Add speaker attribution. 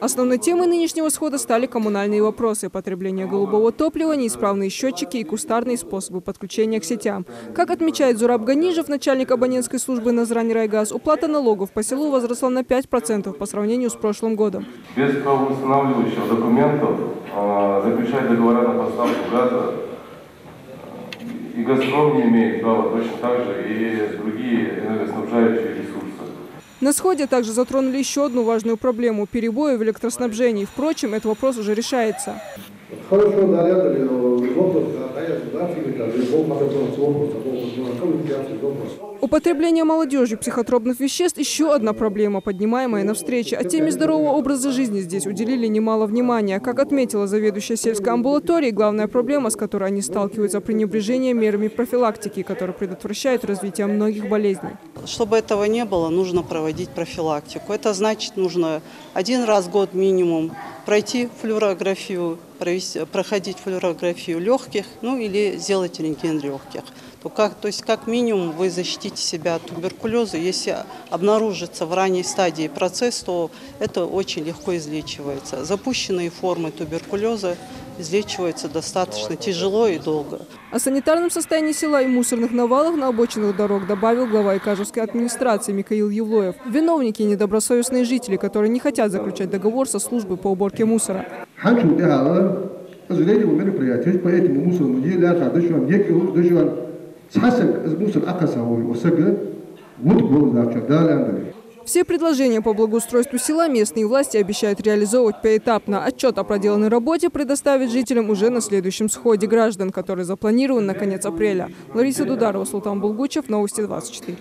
Speaker 1: Основной темой нынешнего схода стали коммунальные вопросы: потребление голубого топлива, неисправные счетчики и кустарные способы подключения к сетям. Как отмечает Зураб Ганижев, начальник абонентской службы Назрань-Райгаз, уплата налогов по селу возросла на 5% по сравнению с прошлым годом.
Speaker 2: Без правоустанавливающих документов заключать договора на поставку газа и «Газпром» не имеет права, точно так же и другие энергоснабжающие ресурсы.
Speaker 1: На сходе также затронули еще одну важную проблему – перебои в электроснабжении. Впрочем, этот вопрос уже решается. Употребление молодежью психотропных веществ – еще одна проблема, поднимаемая на встрече. А теме здорового образа жизни здесь уделили немало внимания. Как отметила заведующая сельской амбулаторией, главная проблема, с которой они сталкиваются – пренебрежение мерами профилактики, которые предотвращают развитие многих болезней.
Speaker 3: Чтобы этого не было, нужно проводить профилактику. Это значит, нужно 1 раз в год минимум пройти флюорографию, проходить флюорографию легких, ну или сделать рентген легких. То есть как минимум вы защитите себя от туберкулеза. Если обнаружится в ранней стадии процесс, то это очень легко излечивается. Запущенные формы туберкулеза излечиваются достаточно тяжело и долго.
Speaker 1: О санитарном состоянии села и мусорных навалах на обочинах дорог добавил глава Икажевской администрации Михаил Евлоев. Виновники – недобросовестные жители, которые не хотят заключать договор со службой по уборке мусора. Все предложения по благоустройству села местные власти обещают реализовывать поэтапно. Отчет о проделанной работе предоставить жителям уже на следующем сходе граждан, который запланирован на конец апреля. Лариса Дударова, Султан Булгучев, Новости 24.